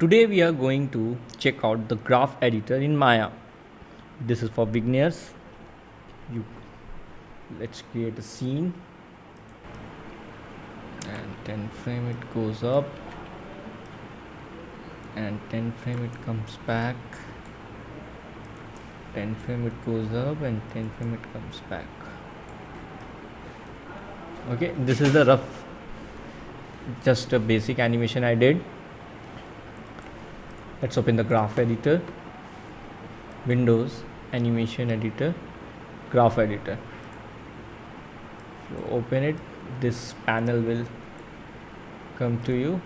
Today we are going to check out the graph editor in Maya. This is for beginners. Let's create a scene and 10 frame it goes up and 10 frame it comes back, 10 frame it goes up and 10 frame it comes back. Okay, this is the rough, just a basic animation I did. Let's open the graph editor, Windows, animation editor, graph editor. If you open it, this panel will come to you.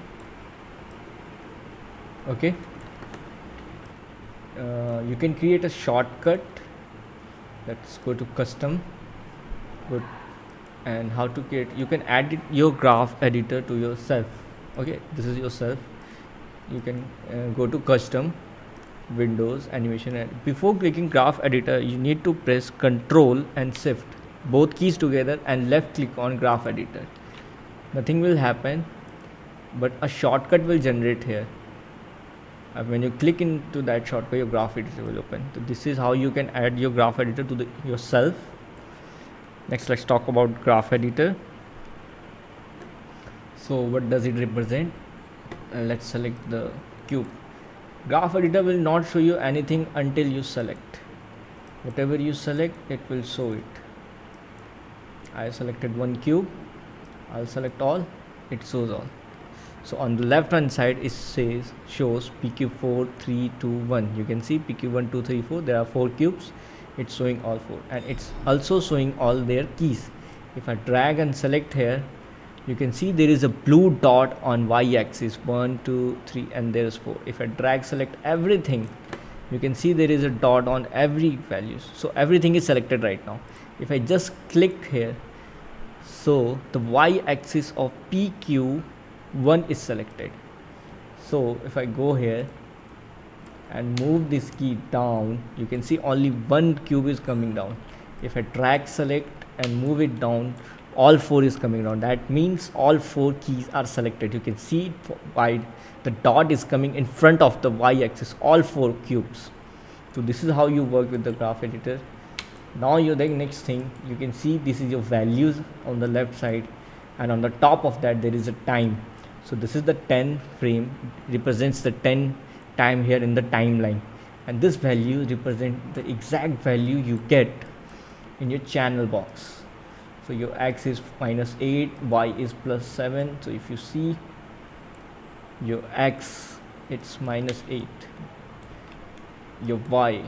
Okay, you can create a shortcut. Let's go to custom, good. And how to create, you can add your graph editor to yourself. Okay, this is yourself. You can go to custom, Windows, animation, and before clicking graph editor you need to press Ctrl and Shift, both keys together, and left click on graph editor. Nothing will happen, but a shortcut will generate here. When you click into that shortcut, your graph editor will open. So this is how you can add your graph editor to yourself. Next, let's talk about graph editor. So what does it represent? Let's select the cube. Graph editor will not show you anything until you select. Whatever you select, it will show it. I selected one cube. I'll select all. It shows all. So on the left hand side it shows PQ4 3 2 1. You can see PQ1 2 3 4. There are 4 cubes. It's showing all 4, and it's also showing all their keys. If I drag and select here, you can see there is a blue dot on y-axis, 1 2 3, and there is 4. If I drag select everything, you can see there is a dot on every values. So everything is selected right now. If I just click here, so the y-axis of PQ1 is selected. So if I go here and move this key down, you can see only one cube is coming down. If I drag select and move it down, all 4 is coming down. That means all 4 keys are selected. You can see why the dot is coming in front of the y-axis, all 4 cubes. So this is how you work with the graph editor. Now the next thing, you can see this is your values on the left side, and on the top of that there is a time. So this is the 10 frame, represents the 10 time here in the timeline, and this value represent the exact value you get in your channel box. So your x is -8, y is +7. So if you see your x, it's -8, your y,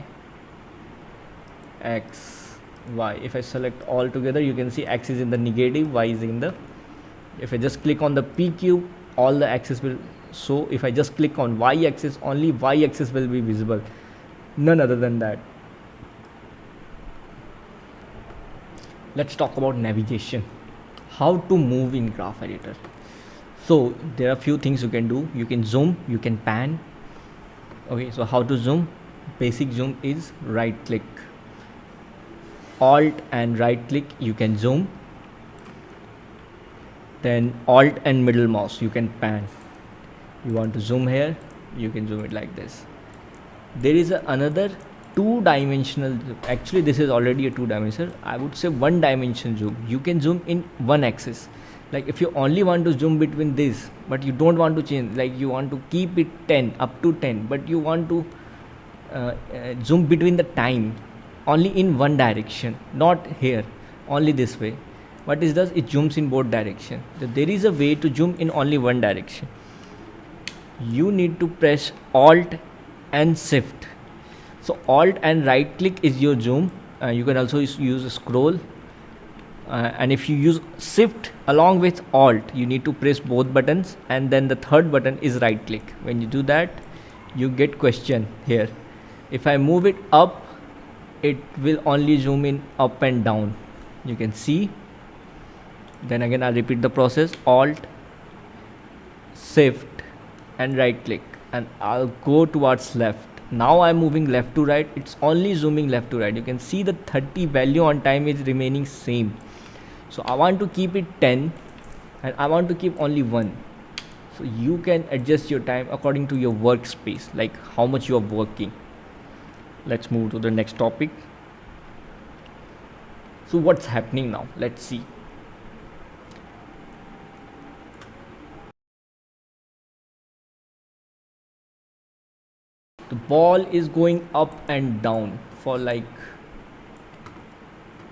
x, y. If I select all together, you can see x is in the negative, y is in the. If I just click on the p cube, all the axis will. So if I just click on y-axis, only y-axis will be visible, none other than that. Let's talk about navigation, how to move in graph editor. So there are few things you can do. You can zoom, you can pan. Okay, so how to zoom? Basic zoom is right click, alt and right click, you can zoom. Then alt and middle mouse, you can pan. You want to zoom here, you can zoom it like this. There is another 2-dimensional, actually this is already a 2-dimensional, I would say 1-dimension zoom. You can zoom in one axis. Like if you only want to zoom between this, but you don't want to change, like you want to keep it 10 up to 10, but you want to zoom between the time only in one direction, not here, only this way. What it does, it zooms in both direction. So there is a way to zoom in only one direction. You need to press alt and shift. So alt and right click is your zoom. You can also use a scroll, and if you use shift along with alt, you need to press both buttons, and then the third button is right click. When you do that, you get question here. If I move it up, it will only zoom in up and down, you can see. Then again I'll repeat the process, alt, shift and right click, and I'll go towards left. Now I'm moving left to right, it's only zooming left to right. You can see the 30 value on time is remaining same. So I want to keep it 10 and I want to keep only 1. So you can adjust your time according to your workspace, like how much you are working. Let's move to the next topic. So what's happening now? Let's see. The ball is going up and down for like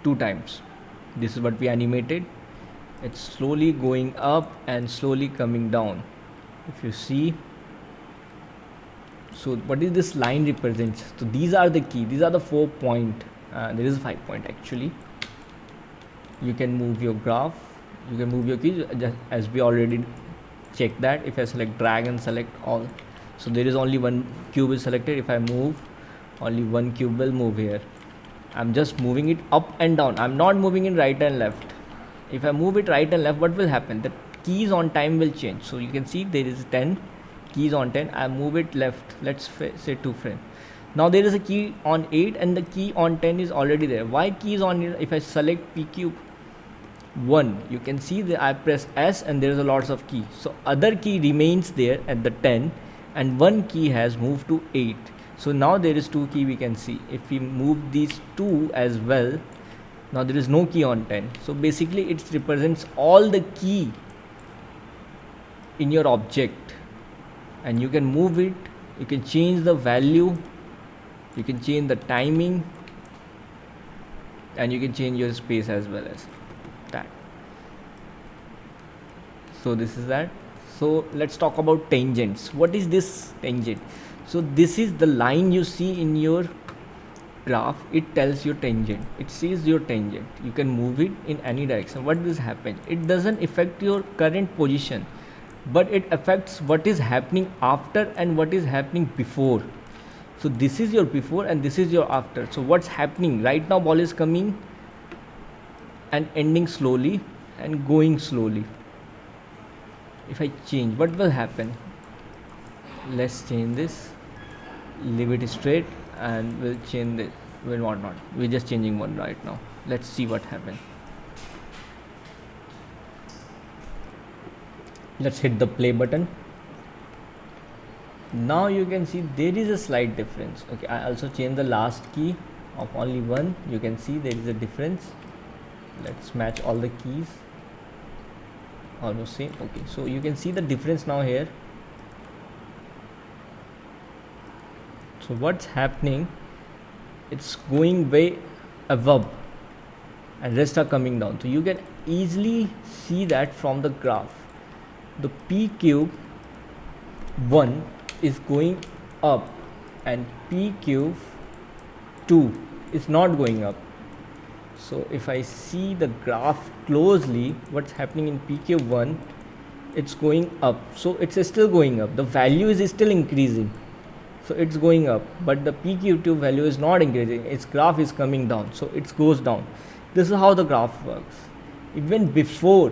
2 times. This is what we animated. It's slowly going up and slowly coming down. If you see, so what is this line represents? So these are the key. These are the 4 point. There is 5 point actually. You can move your graph. You can move your keys, just as we already checked that. If I select drag and select all, so there is only one cube is selected. If I move, only one cube will move here. I'm just moving it up and down. I'm not moving it right and left. If I move it right and left, what will happen? The keys on time will change. So you can see there is 10 keys on 10. I move it left. Let's say 2 frame. Now there is a key on 8 and the key on 10 is already there. Why keys on it? If I select P cube 1, you can see that I press S and there is a lots of key. So other key remains there at the 10 and one key has moved to 8. So now there is 2 key we can see. If we move these 2 as well, now there is no key on 10. So basically it represents all the key in your object, and you can move it, you can change the value, you can change the timing, and you can change your space as well as that. So this is that. So let's talk about tangents. What is this tangent? So this is the line you see in your graph. It tells your tangent. It sees your tangent. You can move it in any direction. What does happen? It doesn't affect your current position, but it affects what is happening after and what is happening before. So this is your before and this is your after. So what's happening right now? Ball is coming and ending slowly and going slowly. If I change, what will happen? Let's change this, leave it straight, and we'll change it. We'll not. We're just changing one right now. Let's see what happens. Let's hit the play button. Now you can see there is a slight difference. Okay, I also changed the last key of only 1. You can see there is a difference. Let's match all the keys. Almost same. Okay, so you can see the difference now here. So what's happening? It's going way above and rest are coming down. So you can easily see that from the graph. The P cube 1 is going up and P cube 2 is not going up. So if I see the graph closely, what's happening in P cube 1, it's going up. So it's still going up. The value is still increasing. So it's going up, but the P cube 2 value is not increasing. Its graph is coming down. So it goes down. This is how the graph works. Even before,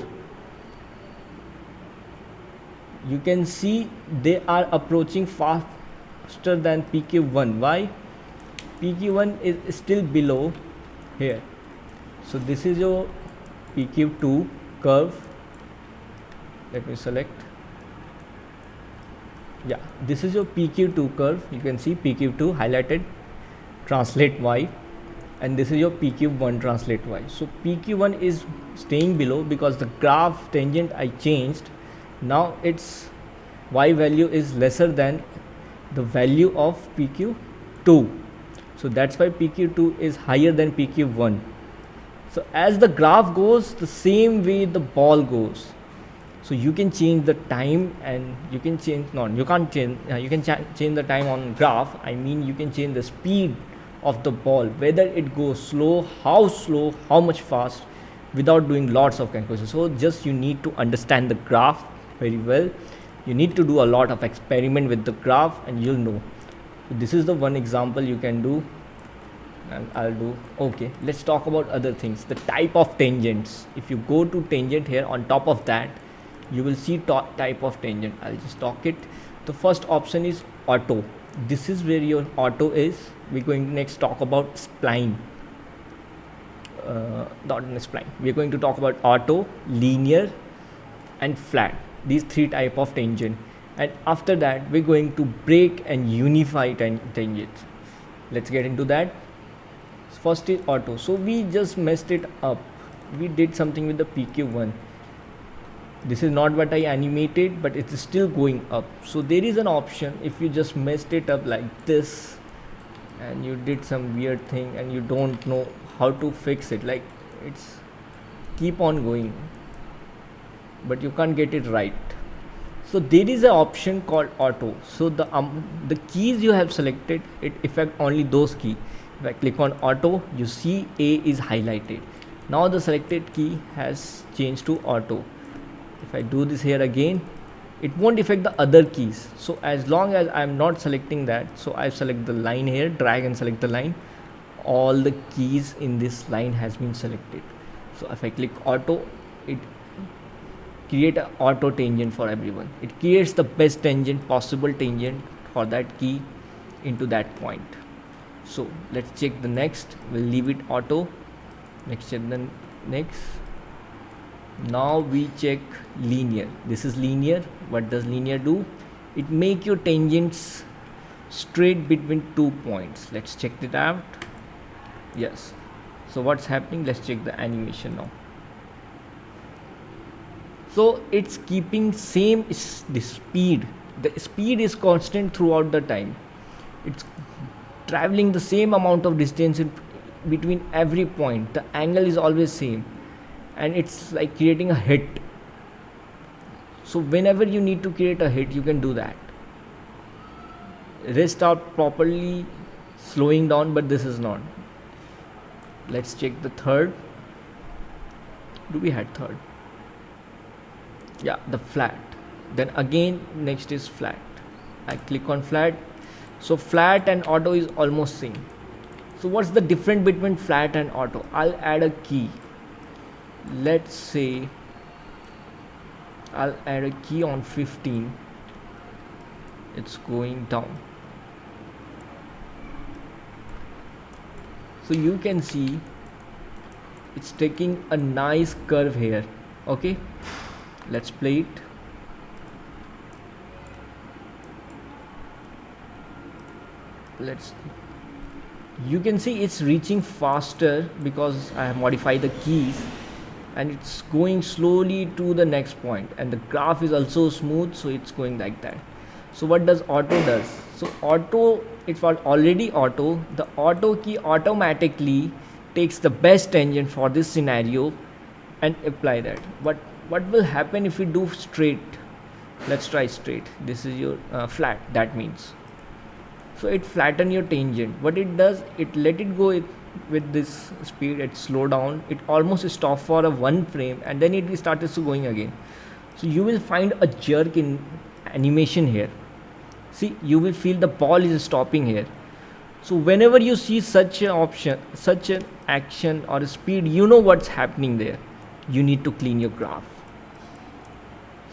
you can see they are approaching faster than P cube 1. Why? P cube 1 is still below here. So this is your P cube 2 curve. Let me select. Yeah, this is your P cube 2 curve. You can see P cube 2 highlighted, translate Y, and this is your P cube 1 translate Y. So P cube 1 is staying below because the graph tangent I changed. Now its Y value is lesser than the value of P cube 2. So that's why P cube 2 is higher than P cube 1. So as the graph goes, the same way the ball goes. So you can change the time, and you can change, no, you can't change, you can change the time on graph. I mean, you can change the speed of the ball, whether it goes slow, how much fast, without doing lots of calculations. So just you need to understand the graph very well. You need to do a lot of experiment with the graph and you'll know. So this is the one example you can do, and I'll do. Okay, let's talk about other things. The type of tangents. If you go to tangent here, on top of that you will see type of tangent. I'll just talk it. The first option is auto. This is where your auto is. We're going to next talk about spline. Not in spline. We're going to talk about auto, linear, and flat. these three type of tangent, and after that we're going to break and unify tangents. Let's get into that. First is auto. So we just messed it up. We did something with the PQ1. This is not what I animated, but it is still going up. So there is an option, if you just messed it up like this and you did some weird thing and you don't know how to fix it, like it's keep on going but you can't get it right. So there is an option called auto. So the keys you have selected, it affect only those keys. If I click on auto, you see A is highlighted. Now the selected key has changed to auto. If I do this here again, it won't affect the other keys. So as long as I'm not selecting that, so I select the line here, drag and select the line, all the keys in this line has been selected. So if I click auto, it create an auto tangent for everyone. It creates the best tangent, possible tangent for that key into that point. So let's check the next. We'll leave it auto. Next, check the next. Now we check linear. This is linear. What does linear do? It make your tangents straight between 2 points. Let's check it out. Yes. So what's happening? Let's check the animation now. So it's keeping same the speed. The speed is constant throughout the time. It's traveling the same amount of distance in between every point. The angle is always same, and it's like creating a hit. So whenever you need to create a hit, you can do that. Rest out properly, slowing down, but this is not. Let's check the third. Do we had third? Yeah, the flat. Then again next is flat. I click on flat. So flat and auto is almost same. So what's the difference between flat and auto? I'll add a key. Let's say I'll add a key on 15. It's going down. So you can see it's taking a nice curve here. Okay, let's play it. You can see it's reaching faster because I have modified the keys, and it's going slowly to the next point, and the graph is also smooth, so it's going like that. So what does auto does? So auto, it's what already auto. The auto key automatically takes the best tangent for this scenario and apply that. What will happen if we do straight? Let's try straight. This is your flat, that means. So it flatten your tangent. What it does, it let it go with this speed, it slow down, it almost stop for a 1 frame, and then it starts to going again. So you will find a jerk in animation here. See, you will feel the ball is stopping here. So whenever you see such an option, such an action or a speed, you know what's happening there. You need to clean your graph.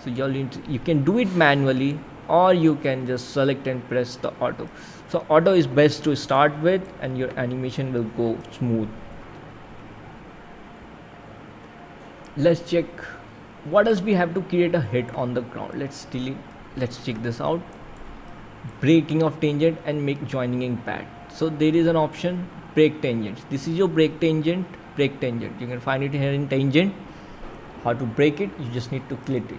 So you can do it manually, or you can just select and press the auto. So auto is best to start with, and your animation will go smooth. Let's check what else we have to create a hit on the ground. Let's check this out. Breaking of tangent and make joining impact. So there is an option, break tangent. This is your break tangent. You can find it here in tangent. How to break it? You just need to click it.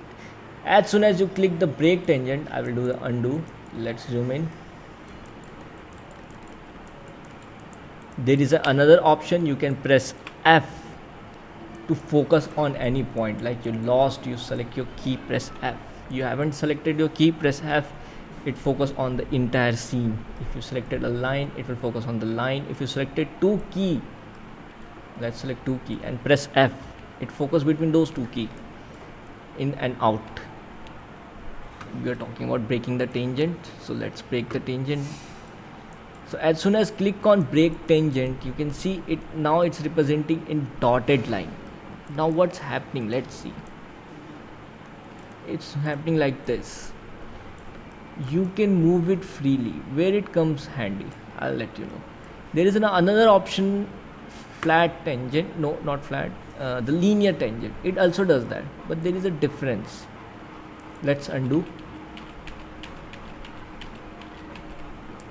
As soon as you click the break tangent, I will do the undo. Let's zoom in. There is another option. You can press F to focus on any point. Like you lost, you select your key, press F. You haven't selected your key, press F. It focus on the entire scene. If you selected a line, it will focus on the line. If you selected 2 key, let's select 2 key and press F. It focus between those 2 key, in and out. We are talking about breaking the tangent, so let's break the tangent. So as soon as click on break tangent, you can see it now. It's representing in dotted line. Now what's happening? Let's see. It's happening like this. You can move it freely. Where it comes handy, I'll let you know. There is another option, flat tangent. No, not flat. The linear tangent. It also does that, but there is a difference. Let's undo.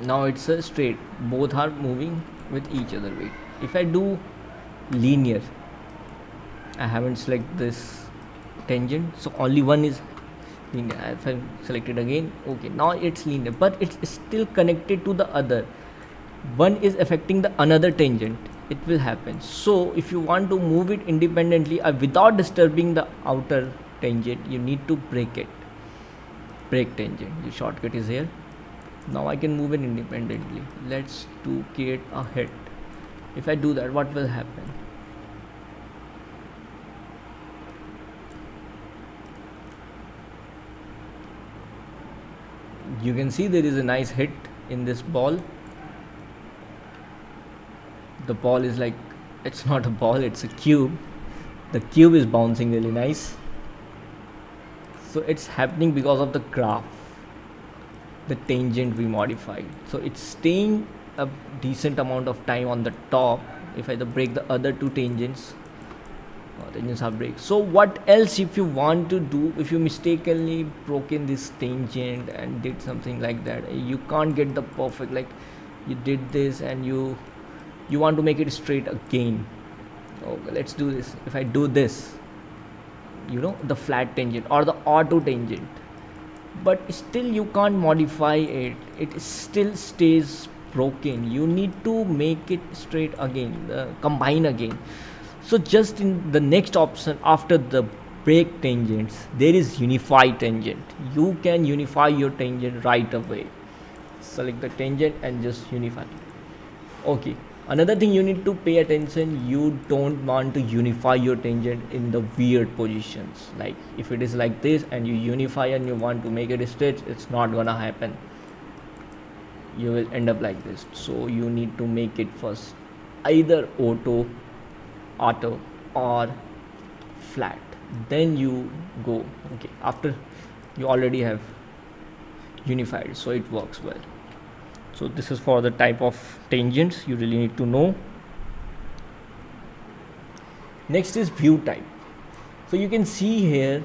Now it's a straight, both are moving with each other. Wait, if I do linear, I haven't selected this tangent, so only one is linear. If I select it again, okay, now it's linear, but it's still connected to the other. One is affecting the another tangent, it will happen. So if you want to move it independently without disturbing the outer tangent, you need to break it. Break tangent, the shortcut is here. Now I can move it independently. Let's create a hit. If I do that, what will happen? You can see there is a nice hit in this ball. The ball is like, it's not a ball, it's a cube. The cube is bouncing really nice. So it's happening because of the graph, the tangent we modified. So it's staying a decent amount of time on the top. If I break the other two tangents, tangents are break. So what else if you want to do, if you mistakenly broken this tangent and did something like that, you can't get the perfect, like you did this and you want to make it straight again. Okay, let's do this. If I do this, you know, the flat tangent or the auto tangent, but still you can't modify it, it still stays broken. You need to make it straight again, combine again. So just in the next option after the break tangents, there is unify tangent. You can unify your tangent right away. Select the tangent and just unify. Okay, another thing you need to pay attention, you don't want to unify your tangent in the weird positions. Like if it is like this and you unify and you want to make it straight, it's not gonna happen. You will end up like this. So you need to make it first either auto or flat, then you go. Okay, after you already have unified, so it works well. So this is for the type of tangents you really need to know. Next is view type. So you can see here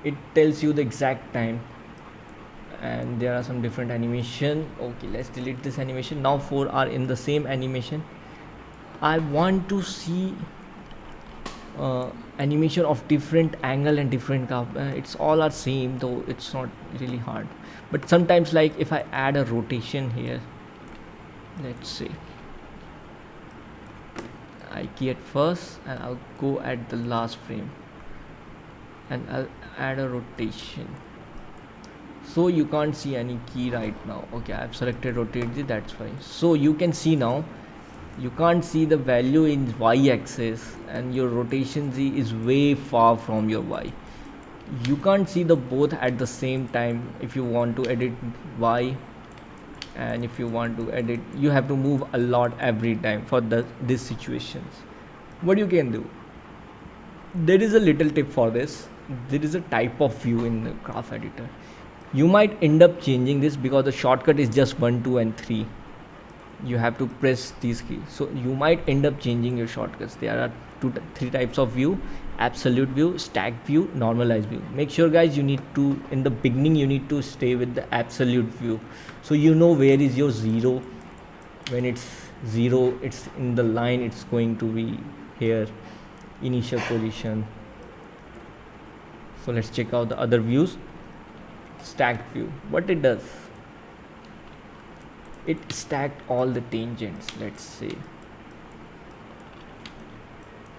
it tells you the exact time and there are some different animation. Okay, let's delete this animation. Now 4 are in the same animation. I want to see animation of different angle and different curve. It's all are same, though it's not really hard. But sometimes, like if I add a rotation here, let's see, I key at first and I'll go at the last frame and I'll add a rotation. So you can't see any key right now. Okay, I've selected rotate Z, that's why. So you can see now, you can't see the value in y-axis and your rotation Z is way far from your y. You can't see the both at the same time. If you want to edit y and if you want to edit, you have to move a lot every time for these situations. What you can do, there is a little tip for this. There is a type of view in the graph editor. You might end up changing this because the shortcut is just 1, 2 and 3. You have to press these keys, so you might end up changing your shortcuts. There are 3 types of view: absolute view, stacked view, normalized view. Make sure guys, you need to, in the beginning you need to stay with the absolute view, so you know where is your 0. When it's 0, it's in the line, it's going to be here, initial position. So let's check out the other views. Stacked view, what it does, it stacked all the tangents. Let's say,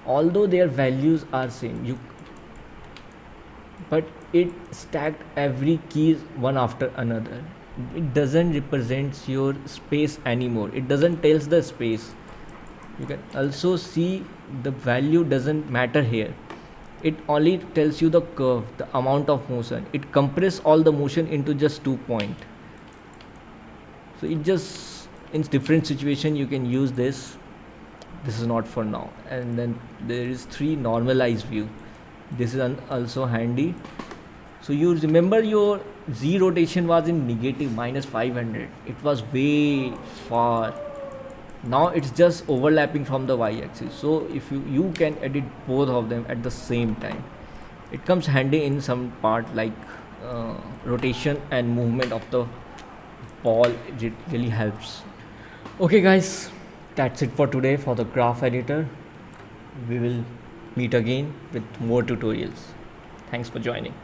although their values are same, but it stacked every keys one after another. It doesn't represent your space anymore, it doesn't tells the space. You can also see the value doesn't matter here, it only tells you the curve, the amount of motion. It compresses all the motion into just 2 points. So it just, in different situation you can use this. This is not for now. And then there is 3 normalized view. This is also handy. So you remember your Z rotation was in negative -500. It was way far. Now it's just overlapping from the y-axis. So if you can edit both of them at the same time. It comes handy in some part like rotation and movement of the ball. It really helps. Okay guys, that's it for today for the graph editor. We will meet again with more tutorials. Thanks for joining.